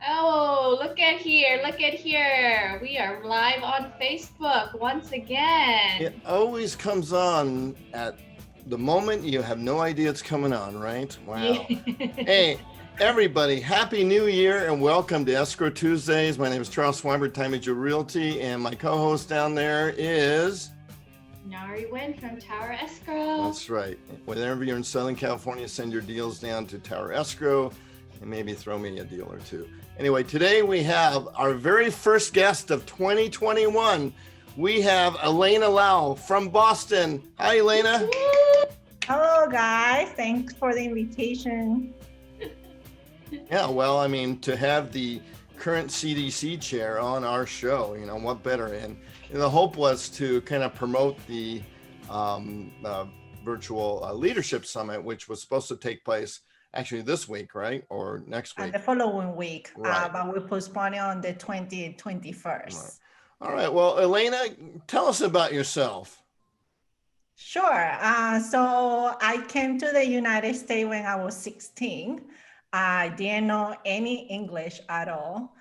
Oh, look at here. Look at here. We are live on Facebook once It again. always comes on at the moment you have no idea it's coming on, right? Wow. Yeah. Hey, everybody, Happy New Year and welcome to Escrow Tuesdays. My name is Charles Swinburne, Time Major Realty, and my co host down there is. Nari went from Tower Escrow. That's right. Whenever you're in Southern California, send your deals down to Tower Escrow and maybe throw me a deal or two. Anyway, today we have our very first guest of 2021. We have Elena Lau from Boston. Hi, Elena. Hello, guys. Thanks for the invitation. Yeah, well, I mean, to have the current CDC chair on our show, what better? And the hope was to kind of promote the um, uh, virtual leadership summit, which was supposed to take place actually this week, right? Or next week? The following week, Right. but we postponed it on the Right. 21st. All right. Well, Elena, tell us about yourself. Sure. So I came to the United States when I was 16. I didn't know any English at all.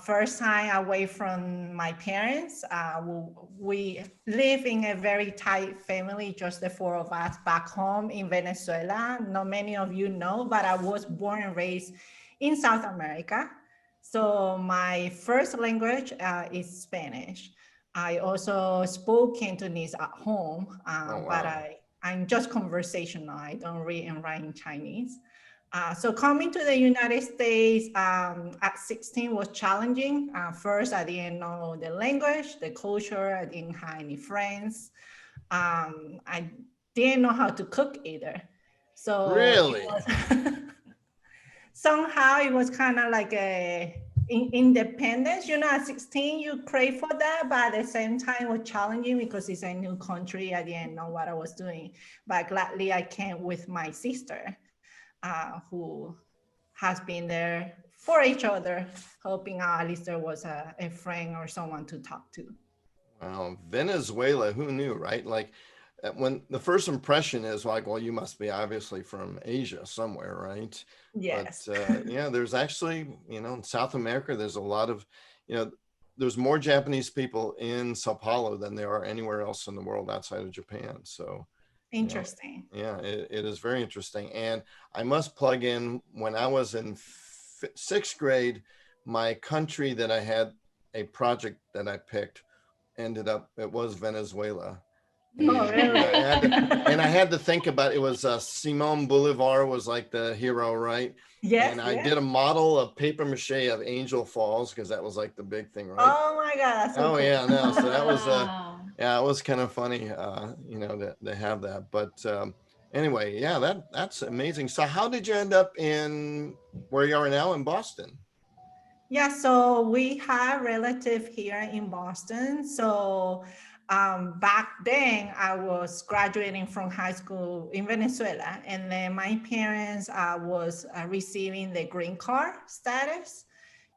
First time away from my parents. We live in a very tight family, just the four of us back home in Venezuela. Not many of you know, but I was born and raised in South America. So my first language is Spanish. I also spoke Cantonese at home, Oh, but wow. I'm just conversational. I don't read and write in Chinese. So coming to the United States at 16 was challenging. First, I didn't know the language, the culture. I didn't have any friends. I didn't know how to cook either. So it Really? was somehow it was kind of like a independence. At 16, you crave for that, but at the same time, it was challenging because it's a new country. I didn't know what I was doing, but gladly I came with my sister, who has been there for each other, helping out. At least there was a friend or someone to talk to. Wow. Venezuela, who knew, right? Like, when the first impression is like, well, you must be obviously from Asia somewhere, right? But Yes. yeah, there's actually, in South America, there's a lot of, you know, there's more Japanese people in Sao Paulo than there are anywhere else in the world outside of Japan. So, you know, Interesting. yeah, it is very interesting. And I must plug in when I was in sixth grade, my country that I had a project that I picked ended up, it was Venezuela. Oh, And really? I had to think about it was Simon Bolivar was like the hero, right? Yes, And I yes. did a model of paper mache of Angel Falls because that was like the big thing, right? Oh my God, that's so Oh cool. yeah, no. So that was Wow. yeah, it was kind of funny, to have that. But anyway, yeah, that's amazing. So how did you end up in where you are now in Boston? Yeah, so we have relative here in Boston. So back then, I was graduating from high school in Venezuela, and then my parents was receiving the green card status,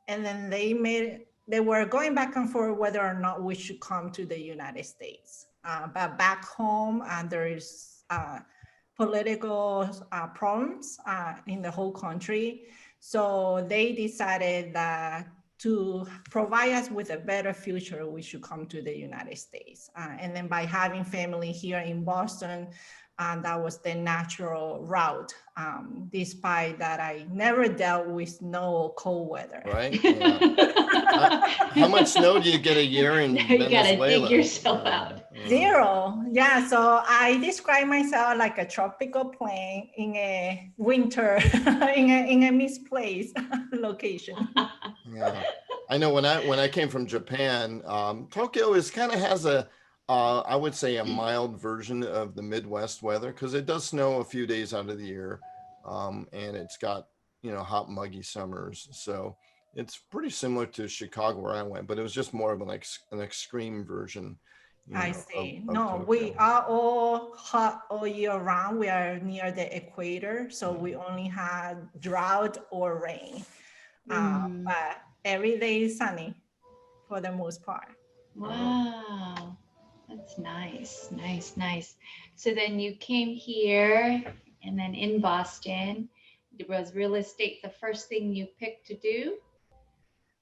and then they were going back and forth whether or not we should come to the United States. But back home, there is political problems in the whole country. So they decided that to provide us with a better future, we should come to the United States. And then by having family here in Boston, that was the natural route, despite that I never dealt with snow or cold weather. Right? Yeah. How much snow do you get a year in Now you gotta dig Venezuela? yourself out. Zero. Yeah. So I describe myself like a tropical plant in a winter, in a misplaced location. Yeah, I know when I came from Japan, Tokyo is kind of has a I would say a mild version of the Midwest weather because it does snow a few days out of the year, and it's got hot muggy summers. So it's pretty similar to Chicago where I went, but it was just more of an extreme version, I of see. of No, we Tokyo. are all hot all year round. We are near the equator, so we Mm. only had drought or rain. Mm. But every day is sunny for the most part. Oh, Wow. That's nice. Nice, nice. So then you came here and then in Boston. Was real estate the first thing you picked to do?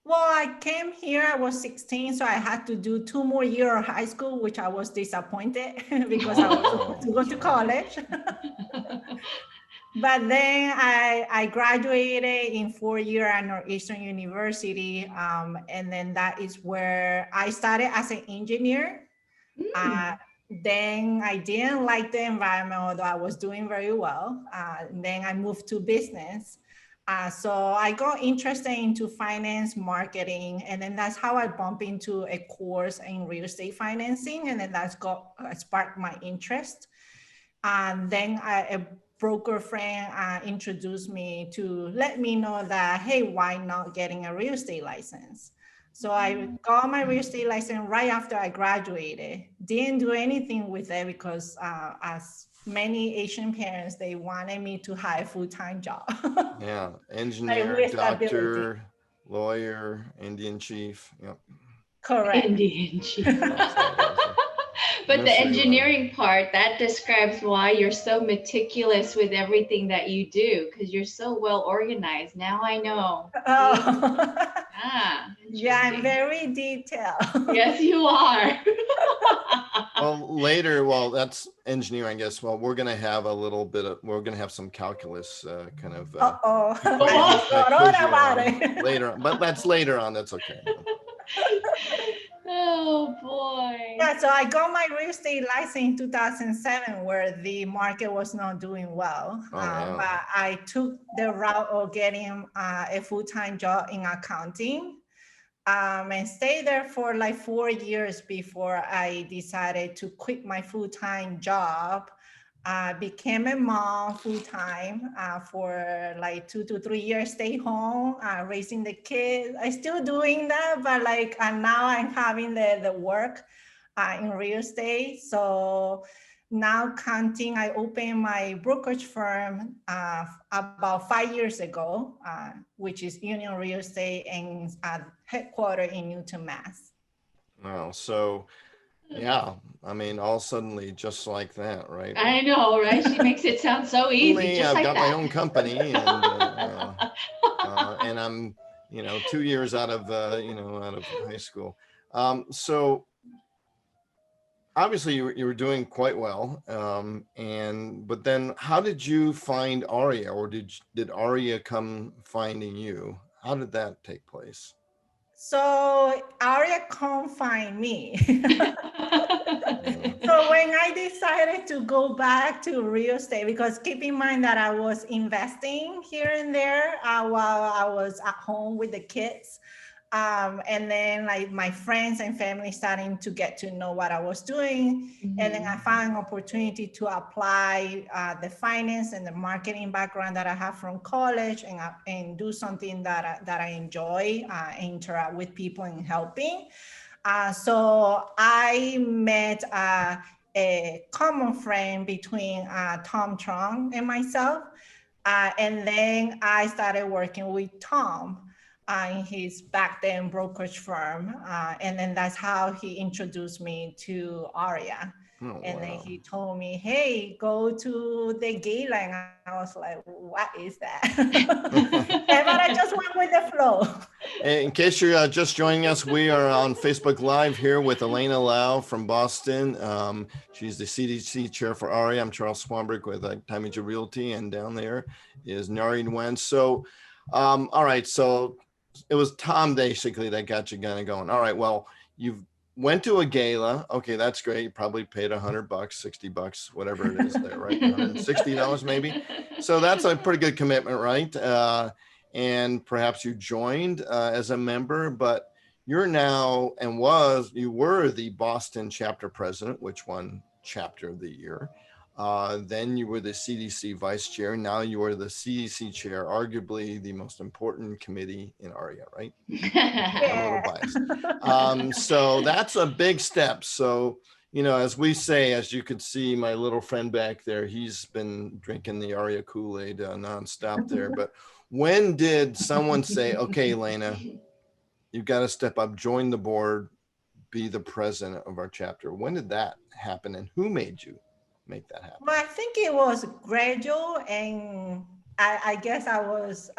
Well, I came here, I was 16, so I had to do 2 more years of high school, which I was disappointed because I was Oh, supposed to go to wow. college. But then I graduated in 4 year at Northeastern University. And then that is where I started as an engineer. Uh, Mm. then I didn't like the environment, although I was doing very well. Then I moved to business. So I got interested into finance, marketing, and then that's how I bumped into a course in real estate financing, and then that's got sparked my interest. And then a broker friend introduced me to let me know that, hey, why not getting a real estate license? So I got my real estate license right after I graduated. Didn't do anything with it because as many Asian parents, they wanted me to have a full-time job. Yeah, Like engineer, with stability. doctor, lawyer, Indian chief. Yep. Correct. Indian chief. That's how it is. But the Nursery rhyme. engineering part, that describes why you're so meticulous with everything that you do, because you're so well organized. Now I know. See? Oh. Ah, Yeah, I'm interesting. very detailed. Yes, you are. Well, later, well, that's engineering, I guess. Well, we're gonna have a little bit of, we're gonna have some calculus kind of Uh-oh. equations to Don't quiz worry you about on it. later on, but that's later on. That's okay. Oh boy. Yeah, so I got my real estate license in 2007, where the market was not doing well. Oh, yeah. But I took the route of getting a full-time job in accounting, and stayed there for like 4 years before I decided to quit my full-time job. Became a mom full-time for like 2 to 3 years, stay home, raising the kids. I still doing that, but like now I'm having the work in real estate. So now counting, I opened my brokerage firm about 5 years ago, which is Union Real Estate, and headquartered in Newton, Mass. Wow. So, yeah, I mean, all suddenly, just like that, right? I know, right? She makes it sound so easy, Suddenly, just I've like got my that. own company, and I'm, 2 years out of, out of high school. So obviously you were doing quite well, and but then how did you find Aria, or did Aria come finding you? How did that take place? So Aria can't find me. Yeah. So when I decided to go back to real estate, because keep in mind that I was investing here and there while I was at home with the kids. And then like my friends and family starting to get to know what I was doing. And then I found an opportunity to apply the finance and the marketing background that I have from college, and do something that I enjoy, interact with people and helping. So I met a common friend between Tom Trong and myself. And then I started working with Tom in his back then brokerage firm. And then that's how he introduced me to Aria. Oh, And then wow. he told me, hey, go to the gala. And I was like, what is that? But I just went with the flow. In case you're just joining us, we are on Facebook Live here with Elena Lau from Boston. She's the CDC chair for Aria. I'm Charles Swanberg with Timage Realty, and down there is Nari Nguyen. So, all right, so it was Tom basically that got you kind of going. All right, well, you've went to a gala. Okay, that's great. You probably paid $100, $60, whatever it is there, right? $160 maybe. So that's a pretty good commitment, right? And perhaps you joined as a member, but you're now you were the Boston chapter president, which won chapter of the year. Then you were the CDC vice chair. Now you are the CDC chair, arguably the most important committee in ARIA, right? I'm a little biased. So that's a big step. So, as we say, as you could see, my little friend back there, he's been drinking the Aria Kool-Aid nonstop there. But when did someone say, okay, Elena, you've got to step up, join the board, be the president of our chapter? When did that happen, and who made you make that happen? Well, I think it was gradual and I guess I was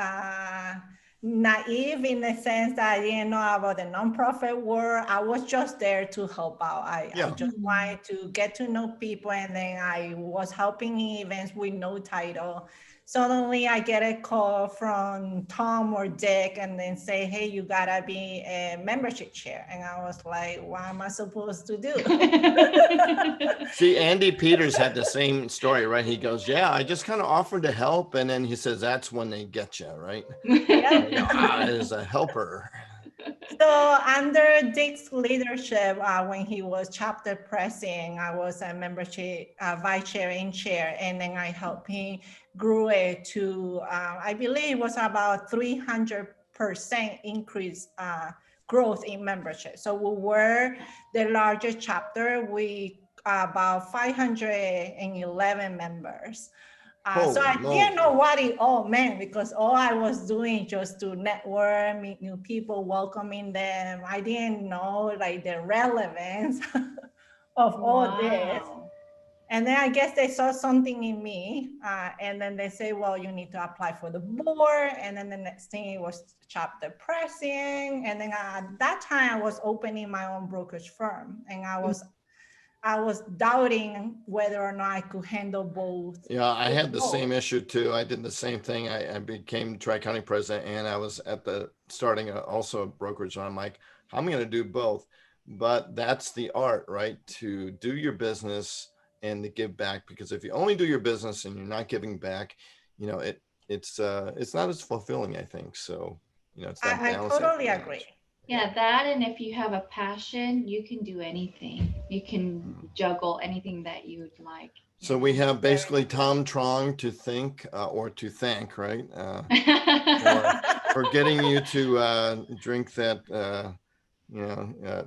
naive in the sense that I didn't know about the nonprofit world. I was just there to help out. I Yeah. just wanted to get to know people, and then I was helping events with no title. Suddenly I get a call from Tom or Dick and then say, hey, you gotta be a membership chair. And I was like, what am I supposed to do? See, Andy Peters had the same story, right? He goes, yeah, I just kind of offered to help. And then he says, that's when they get you, right? As a helper. So under Dick's leadership, when he was chapter president, I was a membership vice chair and chair, and then I helped him grew it to, I believe it was about 300% increase growth in membership. So we were the largest chapter with about 511 members. So I didn't know what it all meant, because all I was doing just to network, meet new people, welcoming them. I didn't know like the relevance of all this. And then I guess they saw something in me, and then they say, well, you need to apply for the board. And then the next thing it was chapter pressing. And then at that time I was opening my own brokerage firm, and I was doubting whether or not I could handle both. Yeah, I had the same issue too. I did the same thing. I became Tri-County president, and I was at the starting also a brokerage. And I'm like, how am I going to do both? But that's the art, right? To do your business and to give back, because if you only do your business and you're not giving back, you know, it's not as fulfilling, I think. So, you know, it's that balance. I totally agree. Yeah, that, and if you have a passion, you can do anything. You can juggle anything that you would like. So we have basically Tom Trong to think or to thank, right? For getting you to drink that,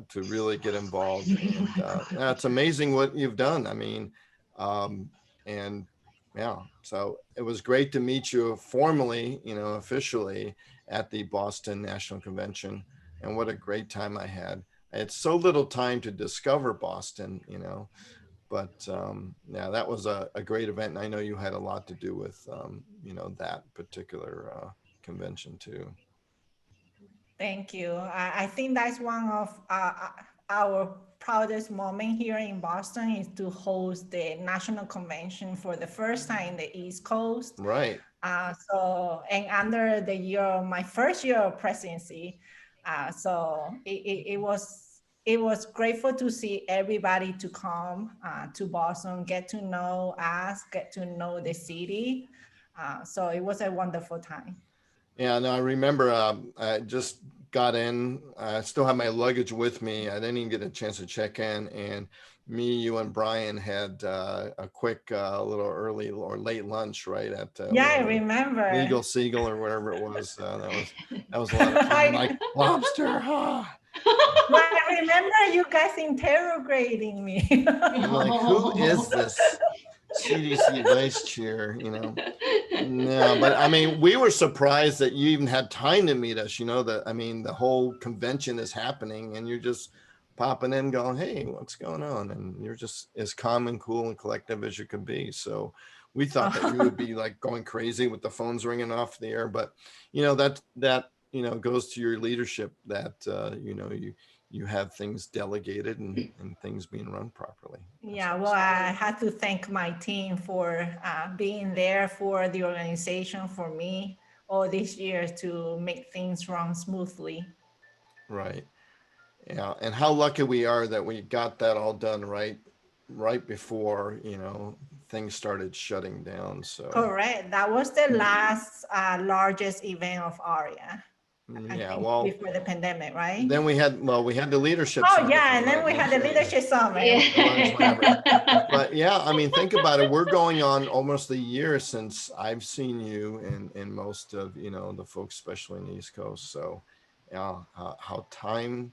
to really get involved. And it's amazing what you've done. I mean, and yeah, so it was great to meet you formally, officially at the Boston National Convention. And what a great time I had. I had so little time to discover Boston, but yeah, that was a great event. And I know you had a lot to do with, that particular convention too. Thank you. I think that's one of our proudest moment here in Boston, is to host the national convention for the first time in the East Coast. Right. So, and under the year, my first year of presidency, so it was grateful to see everybody to come to Boston, get to know us, get to know the city. So it was a wonderful time. Yeah, no, I remember I just got in. I still have my luggage with me. I didn't even get a chance to check in. And me, you, and Brian had a quick little early or late lunch, right? At I remember. Eagle Seagull or whatever it was. That was a lot of fun. Like lobster. I remember you guys interrogating me. I'm like, who is this CDC vice chair? No, but I mean, we were surprised that you even had time to meet us. The whole convention is happening, and you're just popping in, going, "Hey, what's going on?" And you're just as calm and cool and collective as you could be. So we thought that you would be like going crazy with the phones ringing off the air, but that goes to your leadership, that you have things delegated and things being run properly. Yeah, well, I had to thank my team for being there for the organization, for me, all these years to make things run smoothly. Right. Yeah. And how lucky we are that we got that all done right before, things started shutting down. So correct. That was the last largest event of ARIA. Yeah, well, before the pandemic, right? Then we had the leadership. Oh yeah, and then we had the leadership summit. Yeah. But yeah, I mean, think about it. We're going on almost a year since I've seen you and most of the folks, especially in the East Coast. So yeah, how time,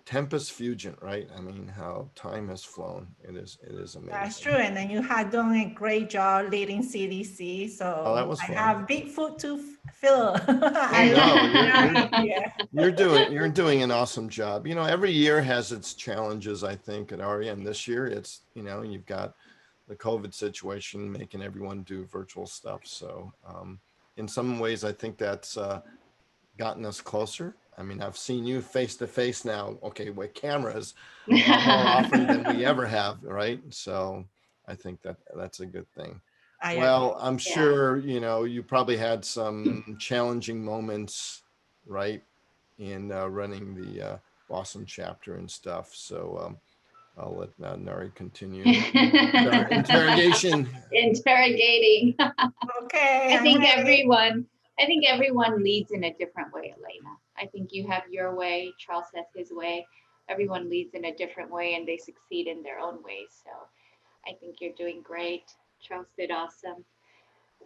tempus fugit, right? I mean, how time has flown. It is amazing. That's true. And then you had done a great job leading CDC. So that was fun. I have big foot to fill. You're doing an awesome job. Every year has its challenges, I think, at ARIA. And this year it's, you've got COVID situation, making everyone do virtual stuff. So in some ways, I think that's gotten us closer. I mean, I've seen you face to face now, okay, with cameras more often than we ever have, right? So I think that that's a good thing. Well, I'm sure, you know, you probably had some challenging moments, right, in running the Boston chapter and stuff. So I'll let Nari continue our interrogation. Interrogating. Okay. I think everyone leads in a different way, Elena. I think you have your way, Charles has his way. Everyone leads in a different way and they succeed in their own ways. So I think you're doing great. Charles did awesome.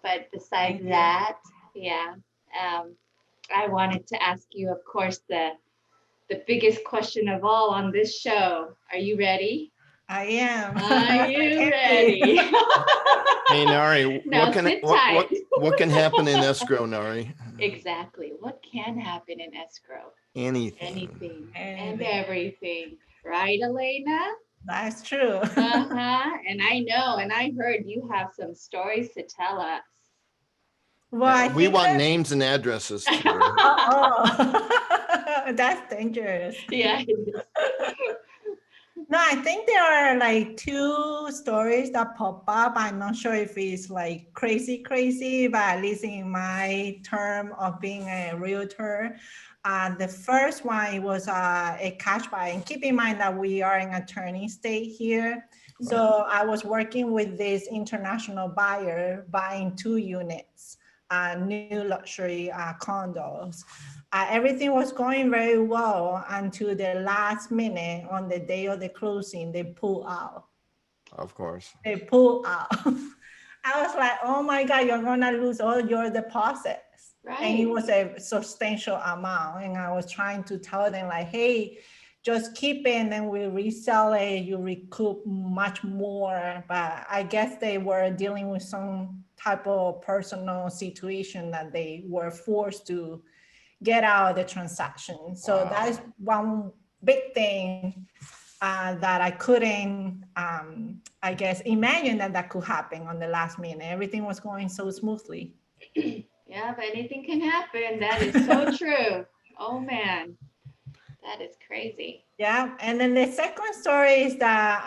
But besides that, yeah, I wanted to ask you, of course, the biggest question of all on this show. Are you ready? I am. Are you ready? Hey, Nari, Now what can happen in escrow, Nari? Exactly. What can happen in escrow? Anything. Anything. And everything. Right, Elena? That's true. And I know, and I heard you have some stories to tell us. Well, we want names and addresses too. That's dangerous. Yeah, it is. No, I think there are like two stories that pop up. I'm not sure if it's like crazy, but at least in my term of being a realtor, the first one was a cash buy. And keep in mind that we are in attorney state here. So I was working with this international buyer buying 2 units, new luxury condos. Everything was going very well until the last minute on the day of the closing, they pull out. Of course. They pull out. I was like, oh my God, you're gonna lose all your deposits. Right. And it was a substantial amount. And I was trying to tell them like, hey, just keep it and then we resell it, you recoup much more. But I guess they were dealing with some type of personal situation that they were forced to get out of the transaction. So that is one big thing that I couldn't, I guess, imagine that could happen on the last minute. Everything was going so smoothly. Yeah, but anything can happen. That is so true. Oh man, that is crazy. Yeah, and then the second story is that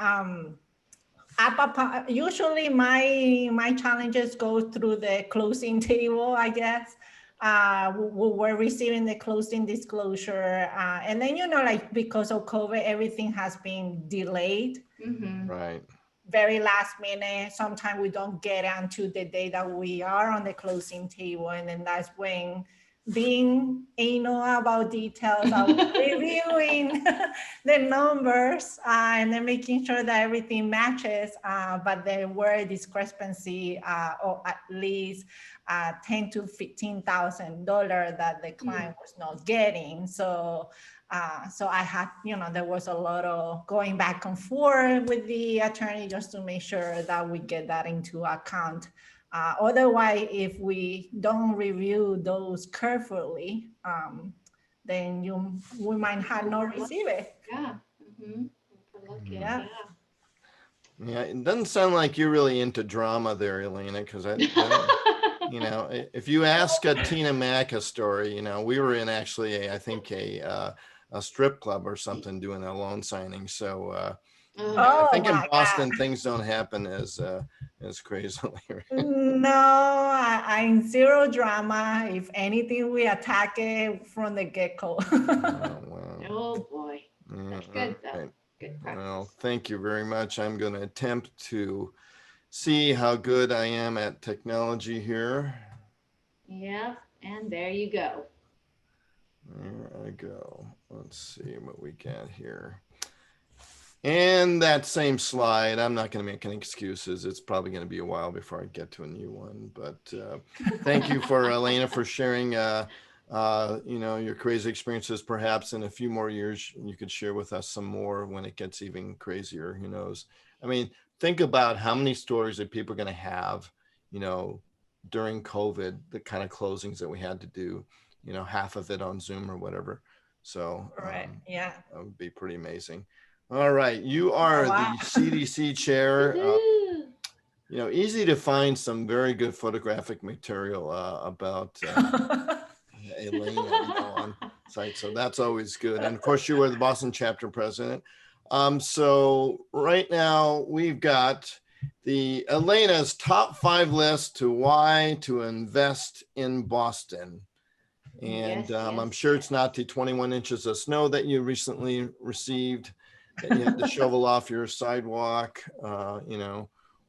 usually my challenges go through the closing table, I guess. We're receiving the closing disclosure. And then, like because of COVID, everything has been delayed. Mm-hmm. Right. Very last minute. Sometimes we don't get onto the day that we are on the closing table. And then that's when being anal about details, I was reviewing the numbers and then making sure that everything matches, but there were a discrepancy or at least $10,000 to $15,000 that the client was not getting. So I had, there was a lot of going back and forth with the attorney just to make sure that we get that into account. Otherwise, if we don't review those carefully, then we might have not receive it. Yeah. Mm-hmm. Yeah. Yeah, it doesn't sound like you're really into drama there, Elena, because if you ask Tina Mack a story, we were in actually I think a strip club or something doing a loan signing. So I think in Boston things don't happen as crazily. No, I'm zero drama. If anything, we attack it from the get-go. Oh boy, that's good though. Right. Good practice. Well, thank you very much. I'm going to attempt to see how good I am at technology here. Yeah, and there you go. There I go. Let's see what we got here. And that same slide, I'm not going to make any excuses. It's probably going to be a while before I get to a new one. But thank you for Elena for sharing, your crazy experiences. Perhaps in a few more years, you could share with us some more when it gets even crazier. Who knows? I mean, think about how many stories that people are going to have, during COVID, the kind of closings that we had to do, half of it on Zoom or whatever. So right. Yeah, that would be pretty amazing. All right, you are the CDC chair easy to find some very good photographic material about Elena, on site. So that's always good. And of course, you were the Boston chapter president. So right now we've got the Elena's top 5 list to why to invest in Boston. And I'm sure it's not the 21 inches of snow that you recently received that you had to shovel off your sidewalk,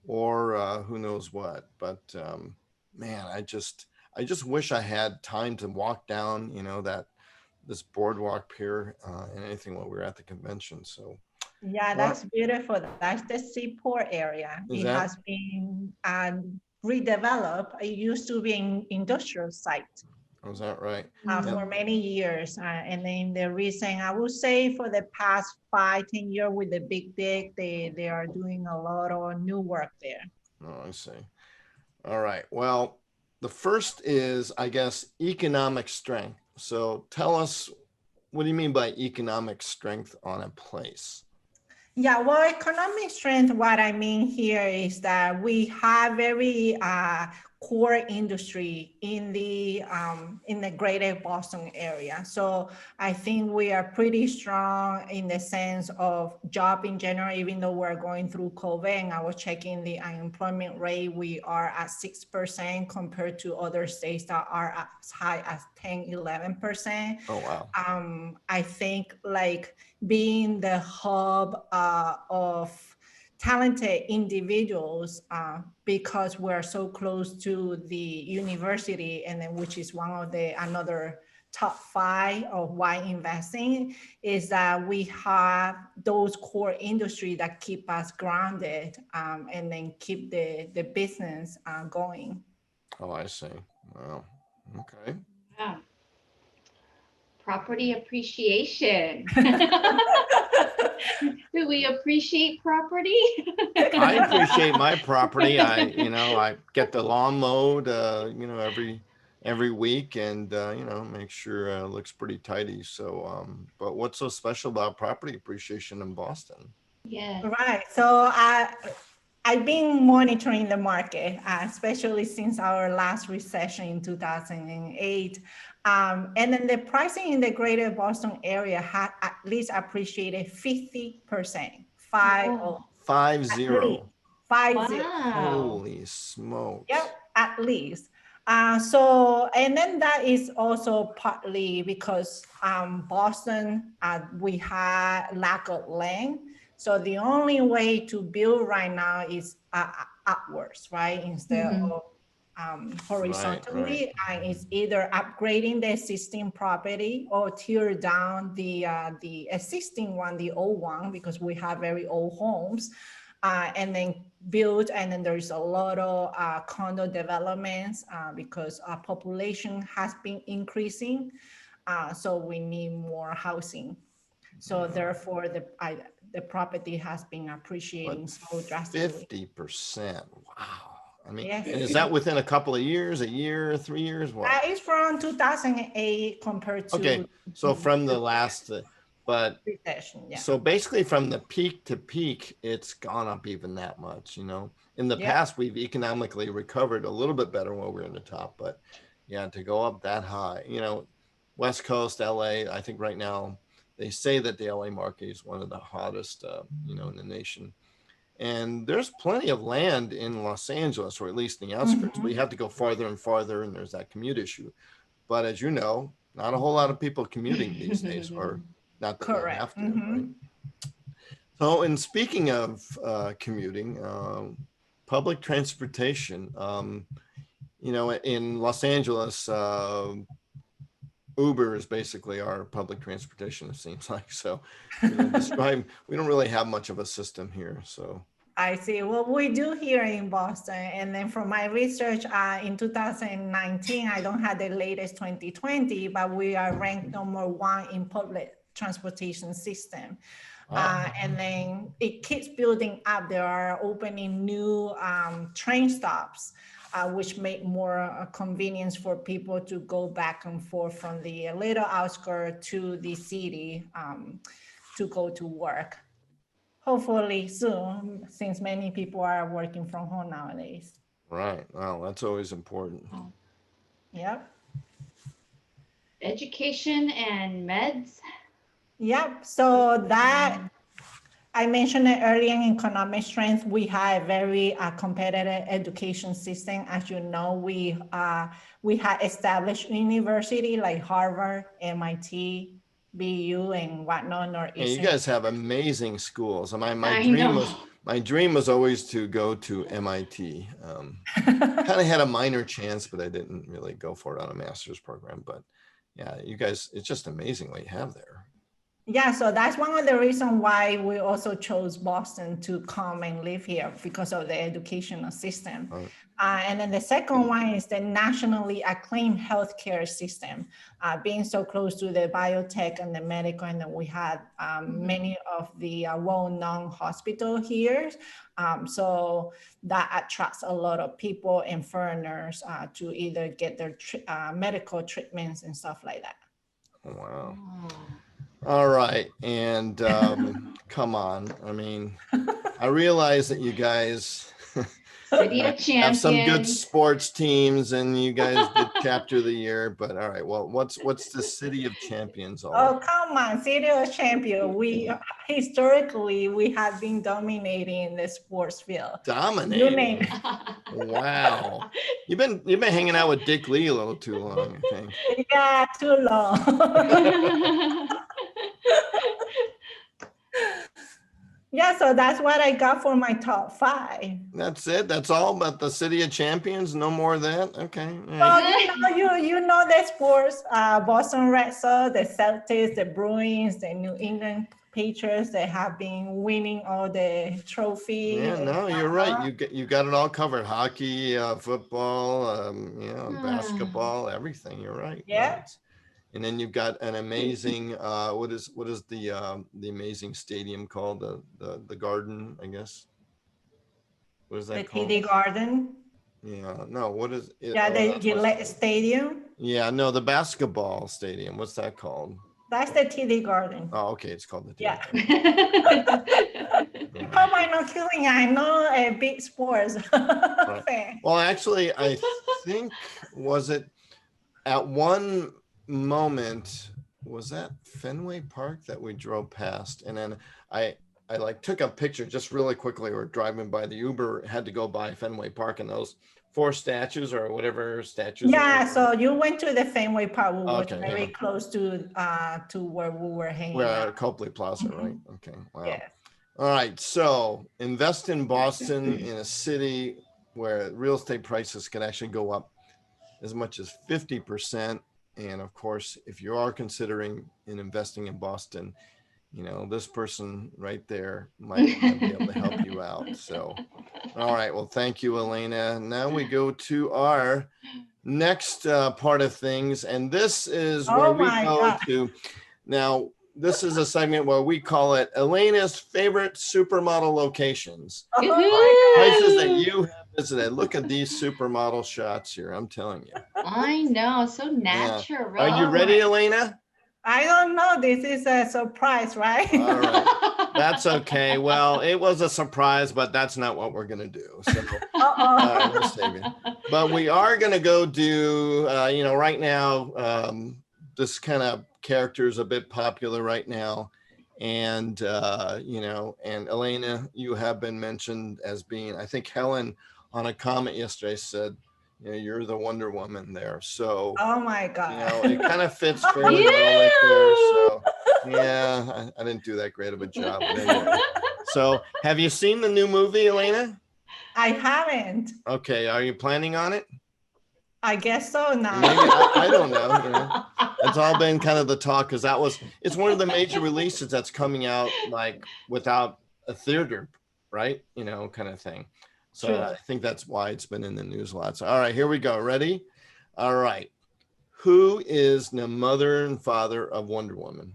or who knows what. But man, I just wish I had time to walk down, this boardwalk pier and anything while we were at the convention. So Yeah, that's beautiful. That's the seaport area. Is It that- has been redeveloped. It used to be an industrial site was that right? for many years. And then the recent, I would say for the past 5, 10 years with the big dig, they are doing a lot of new work there. Oh, I see. All right. Well, the first is, I guess, economic strength. So tell us, what do you mean by economic strength on a place? Yeah, well, economic strength, what I mean here is that we have very core industry in the greater Boston area. So I think we are pretty strong in the sense of job in general, even though we're going through COVID and I was checking the unemployment rate, we are at 6% compared to other states that are as high as 10, 11%. Oh, wow. I think like being the hub of talented individuals because we're so close to the university, and then which is one of the another top 5 of why investing is that we have those core industry that keep us grounded and then keep the business going. Oh, I see. Wow. Okay. Yeah. Property appreciation. Do we appreciate property? I appreciate my property. I get the lawn mowed, every week, and make sure it looks pretty tidy. So, but what's so special about property appreciation in Boston? Yeah. Right. So I've been monitoring the market, especially since our last recession in 2008. And then the pricing in the greater Boston area had at least appreciated 50%. 50. 50. Holy smokes. Yep, at least. And then that is also partly because Boston, we had lack of land. So the only way to build right now is upwards, right? Instead of horizontally, and it's either upgrading the existing property or tear down the existing one, the old one, because we have very old homes, and then build. And then there's a lot of condo developments because our population has been increasing, so we need more housing. So therefore, the property has been appreciating so drastically. 50%. Wow. I mean, Yes. and is that within a couple of years, a year, 3 years? What? It's from 2008 compared to. Okay, so from the last, but recession, yeah. so basically from the peak to peak, it's gone up even that much, In the past, we've economically recovered a little bit better while we're in the top, but yeah, to go up that high, West Coast, LA, I think right now, they say that the LA market is one of the hottest, in the nation. And there's plenty of land in Los Angeles, or at least in the outskirts. We have to go farther and farther, and there's that commute issue. But as you know, not a whole lot of people commuting these days, or not that they have to, right? So, and speaking of commuting, public transportation, in Los Angeles, Uber is basically our public transportation, it seems like. So we don't really have much of a system here. So I see. Well, we do here in Boston. And then from my research in 2019, I don't have the latest 2020, but we are ranked #1 in public transportation system. And then it keeps building up. There are opening new train stops, which make more convenience for people to go back and forth from the little outskirts to the city to go to work. hopefully soon, since many people are working from home nowadays. Right. Well, that's always important. Yep. Education and meds. Yep. So that I mentioned it earlier in economic strength, we have a very competitive education system. As you know, we have established university like Harvard, MIT, BU, and whatnot. Yeah, you Northeastern. guys have amazing schools. My I dream know. was my dream was always to go to MIT. Kind of had a minor chance, but I didn't really go for it on a master's program. But yeah, you guys, it's just amazing what you have there. Yeah, so that's one of the reasons why we also chose Boston to come and live here because of the educational system. Right. And then the second one is the nationally acclaimed healthcare system, being so close to the biotech and the medical, and then we had many of the well-known hospitals here. So that attracts a lot of people and foreigners to either get their medical treatments and stuff like that. Wow. Oh. All right. And come on. I mean, I realize that you guys City of have some good Champions. sports teams and you guys did chapter of the year, but all right. Well, what's the City of Champions all Oh, about? come on, City of Champion. We historically we have been dominating the sports field. You Dominating. name Wow. You've been hanging out with Dick Lee a little too long, I think. it. Yeah, too long. Yeah, so that's what I got for my top 5. That's it. That's all about the City of Champions. No more of that. Okay. All Well, right. you know the sports, Boston Red Sox, the Celtics, the Bruins, the New England Patriots, they have been winning all the trophies. Yeah, no, you're right. You got it all covered. Hockey, football, basketball, everything. You're right. Yeah. Right. And then you've got an amazing what is the amazing stadium called? The Garden, I guess. What is that The called? TD Garden. Yeah, no, what is it? Yeah, the what's- Gillette Stadium. Yeah, no, the basketball stadium. What's that called? That's the TD Garden. Oh, okay, it's called the Yeah. Garden. How am I not killing? I know a big sports fan. Well, actually, I think was it at one moment, was that Fenway Park that we drove past, and then I like took a picture just really quickly. We're driving by, the Uber had to go by Fenway Park, and those 4 statues or whatever statues. Yeah, so you went to the Fenway Park, which was Okay, very yeah. close to where we were hanging We're out. at Copley Plaza, right? Okay, wow. Yeah. All right, so invest in Boston, in a city where real estate prices can actually go up as much as 50%. And of course, if you are considering investing in Boston, you know, this person right there might be able to help you out. So, all right, well, thank you, Elena. Now we go to our next part of things. And this is where we go to, now, this is a segment where we call it Elena's favorite supermodel locations. Places that you have visited. Look at these supermodel shots here. I'm telling you. I know, so natural. Are you ready, Elena? I don't know. This is a surprise, right? All right. That's okay. Well, it was a surprise, but that's not what we're going to do. So, we'll save it. But we are going to go do, you know, right now, this kind of character is a bit popular right now. And, you know, and Elena, you have been mentioned as being, I think Helen on a comment yesterday said, you know, you're the Wonder Woman there. So, oh my God. You know, it kind of fits fairly well right there. So, yeah, I didn't do that great of a job. But anyway. So, have you seen the new movie, Elena? I haven't. Okay, are you planning on it? I guess so now. Maybe, I don't know. You know. It's all been kind of the talk because it's one of the major releases that's coming out like without a theater, right? You know, kind of thing. So True. I think that's why it's been in the news a lot. So, all right, here we go. Ready? All right. Who is the mother and father of Wonder Woman?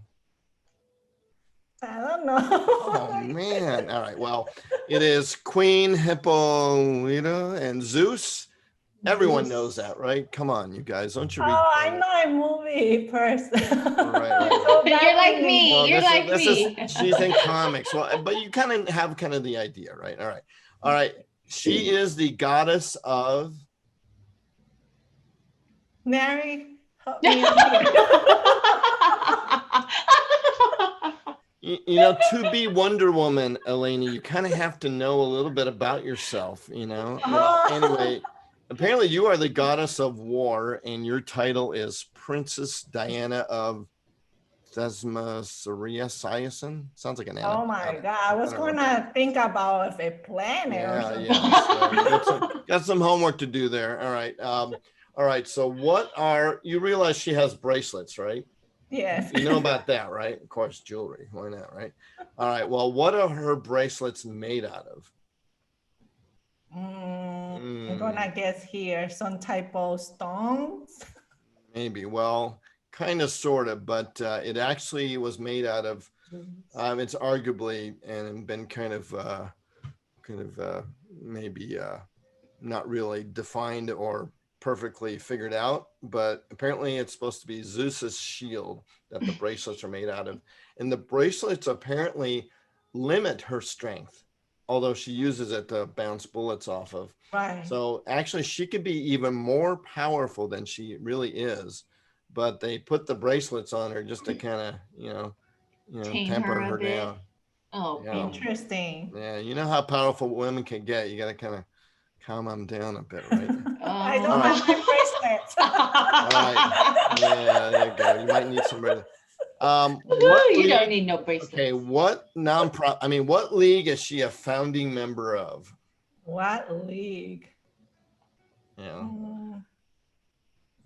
I don't know. Oh, man. All right. Well, it is Queen Hippolyta and Zeus. Everyone knows that, right? Come on, you guys. Don't you read? Oh, I'm not a movie person. Right. So You're like definitely- me. Well, You're like this me. is she's in comics. Well, but you kind of have kind of the idea, right? All right. She is the goddess of. Mary, help me out here. You know, to be Wonder Woman, Elena, you kind of have to know a little bit about yourself, you know. Well, anyway, apparently you are the goddess of war, and your title is Princess Diana of Thesmosiasin. Sounds like an animal. Oh my God, I was gonna think about a planet or something. Yeah. So got some homework to do there. All right. So what are you realize she has bracelets, right? Yes. You know about that, right? Of course, jewelry. Why not, right? All right. Well, what are her bracelets made out of? I'm gonna guess here some type of stones. Maybe. Well, kind of, sort of, but it actually was made out of. It's arguably and been kind of maybe not really defined or perfectly figured out, but apparently it's supposed to be Zeus's shield that the bracelets are made out of. And the bracelets apparently limit her strength, although she uses it to bounce bullets off of. Right. So actually she could be even more powerful than she really is, but they put the bracelets on her just to kind of, temper her down. Oh, interesting. Yeah, you know how powerful women can get. You got to kind of calm them down a bit, right? I don't have my bracelets. All right. Yeah, there you go. You might need some bracelets. You don't need no bracelets. Okay, what what league is she a founding member of? What league? Yeah. All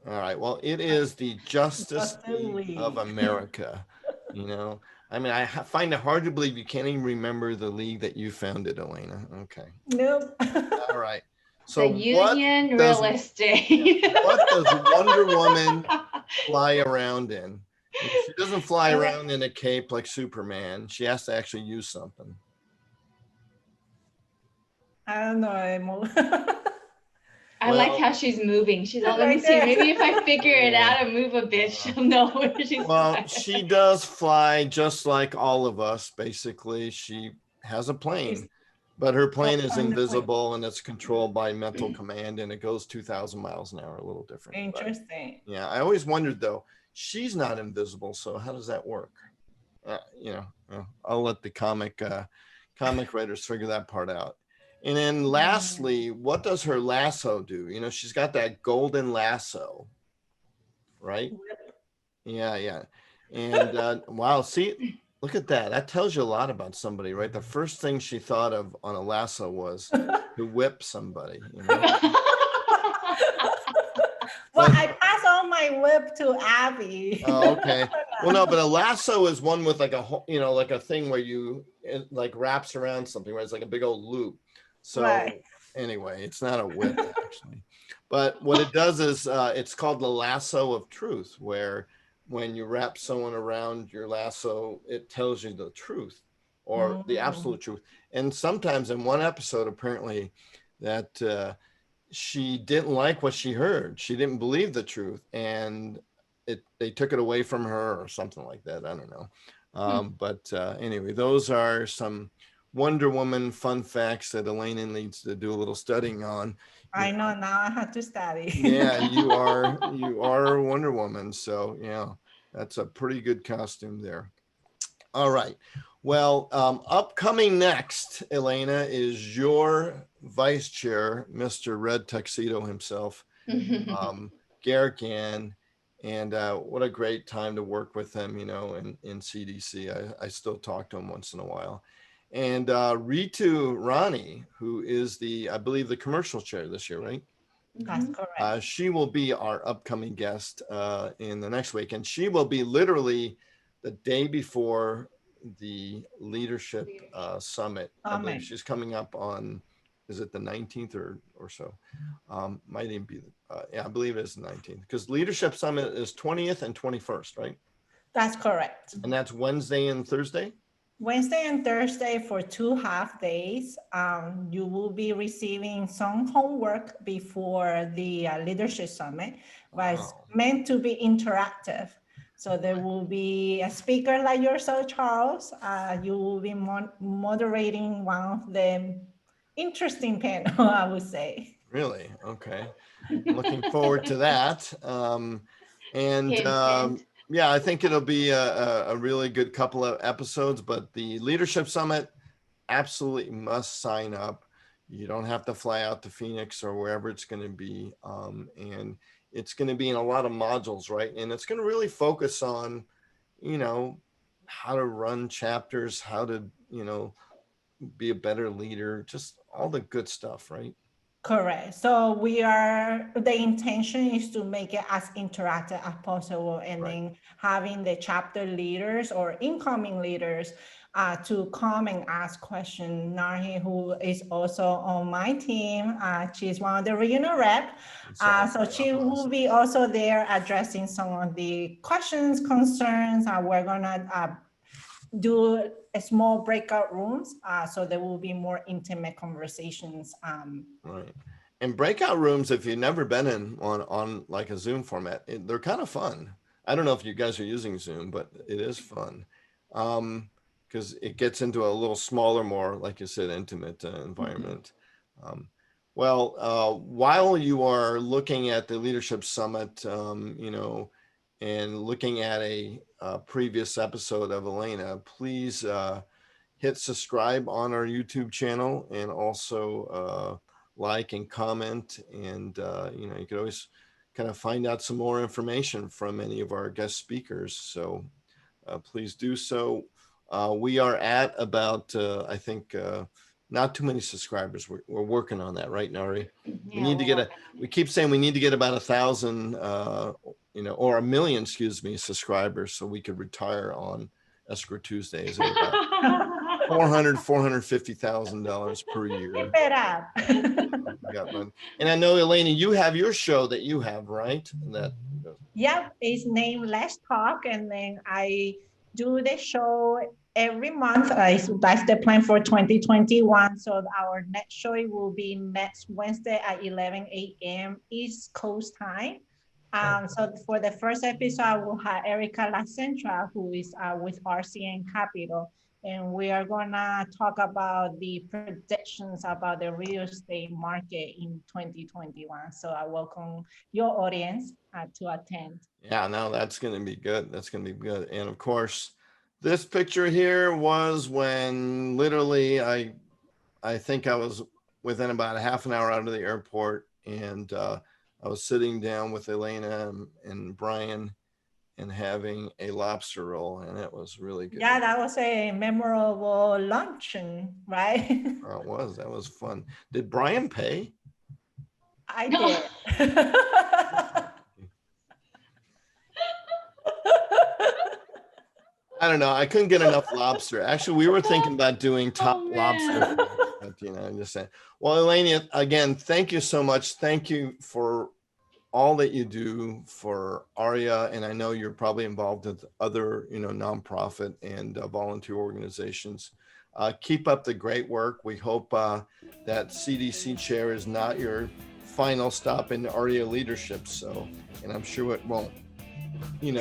right. Well, it is the Justice League of America. I find it hard to believe you can't even remember the league that you founded, Elena. Okay. Nope. All right. So the Union Real Estate. What does Wonder Woman fly around in? She doesn't fly around in a cape like Superman. She has to actually use something. I don't know. I like how she's moving. She's all, let me see. Maybe if I figure it out and move a bit, she'll know where she's Well, she does fly just like all of us, basically. She has a plane, but her plane is invisible and it's controlled by mental command, and it goes 2,000 miles an hour, a little different. Interesting. But, yeah, I always wondered, though, she's not invisible, so how does that work? I'll let the comic writers figure that part out. And then lastly, what does her lasso do? She's got that golden lasso, right? Yeah. And wow, see, look at that. That tells you a lot about somebody, right? The first thing she thought of on a lasso was to whip somebody. Well, I pass on my whip to Abby. Oh, okay. Well, no, but a lasso is one with like like a thing where it like wraps around something, right? It's like a big old loop. So anyway, it's not a whip actually, but what it does is it's called the Lasso of Truth, where when you wrap someone around your lasso, it tells you the truth or the absolute truth. And sometimes in one episode, apparently that she didn't like what she heard. She didn't believe the truth, and they took it away from her or something like that. I don't know. But anyway, those are some Wonder Woman fun facts that Elena needs to do a little studying on. I know, now I have to study. Yeah, you are Wonder Woman. So yeah, that's a pretty good costume there. All right. Well, upcoming next, Elena, is your vice chair, Mr. Red Tuxedo himself, Garrett Gann. And what a great time to work with him, in CDC. I still talk to him once in a while. And Ritu Rani, who is I believe the commercial chair this year, right? That's correct. She will be our upcoming guest in the next week. And she will be literally the day before the leadership summit. I believe she's coming up on, is it the 19th or so? Might even be, I believe it is the 19th, because leadership summit is 20th and 21st, right? That's correct. And that's Wednesday and Thursday? Wednesday and Thursday for 2 half days. You will be receiving some homework before the Leadership Summit, but it's Wow. meant to be interactive. So there will be a speaker like yourself, Charles. You will be moderating one of the interesting panel, I would say. Really? Okay. I'm looking forward to that. And Hint, hint. yeah, I think it'll be a really good couple of episodes, but the Leadership Summit, absolutely must sign up. You don't have to fly out to Phoenix or wherever it's going to be. And it's going to be in a lot of modules, right? And it's going to really focus on, how to run chapters, how to, be a better leader, just all the good stuff, right? Correct. So the intention is to make it as interactive as possible, and Right. then having the chapter leaders or incoming leaders to come and ask questions. Nahi, who is also on my team, she's one of the regional rep. So she will be also there addressing some of the questions, concerns. We're gonna do a small breakout rooms, so there will be more intimate conversations. Right. And breakout rooms, if you've never been in on like a Zoom format, they're kind of fun. I don't know if you guys are using Zoom, but it is fun. Because it gets into a little smaller, more, like you said, intimate environment. While you are looking at the Leadership Summit, and looking at a previous episode of Elena, please hit subscribe on our YouTube channel, and also like and comment. And, you could always kind of find out some more information from any of our guest speakers. So please do so. We are at about, I think, not too many subscribers. We're working on that, right, Nari? We need to get we keep saying we need to get about 1,000, or 1 million, subscribers, so we could retire on Escrow Tuesdays at about $450,000 per year. Keep it up. And I know, Elena, you have your show that you have, right? Yep, it's named Let's Talk, and then I do the show every month. That's the plan for 2021. So our next show will be next Wednesday at 11 a.m. East Coast time. So for the first episode, I will have Erica La Centra, who is with RCN Capital. And we are gonna talk about the predictions about the real estate market in 2021. So I welcome your audience to attend. Yeah, no, that's gonna be good. That's gonna be good. And of course, this picture here was when literally I think I was within about a half an hour out of the airport, and I was sitting down with Elena and Brian and having a lobster roll, and it was really good. Yeah, that was a memorable luncheon, right? It was. That was fun. Did Brian pay? I did. I don't know. I couldn't get enough lobster. Actually, we were thinking about doing top lobster. But, I'm just saying. Well, Elena, again, thank you so much. Thank you for all that you do for ARIA. And I know you're probably involved with other, nonprofit and volunteer organizations. Keep up the great work. We hope that CDC chair is not your final stop in ARIA leadership. So, and I'm sure it won't.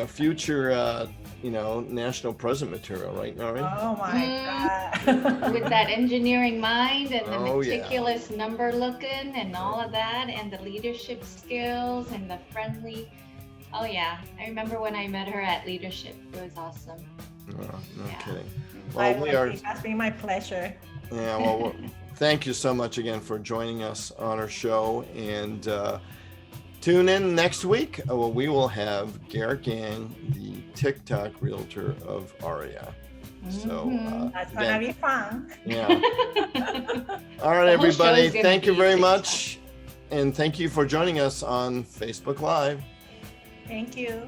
Future, national president material, right, Nari? Oh my God. With that engineering mind and the meticulous number looking and all of that, and the leadership skills and the friendly. Oh yeah, I remember when I met her at leadership. It was awesome. No kidding. Well, it has been my pleasure. Yeah, well, thank you so much again for joining us on our show, and tune in next week. We will have Garrett Gang, the TikTok realtor of ARIA. So that's gonna be fun. Yeah. All right, everybody. Thank you very much. And thank you for joining us on Facebook Live. Thank you.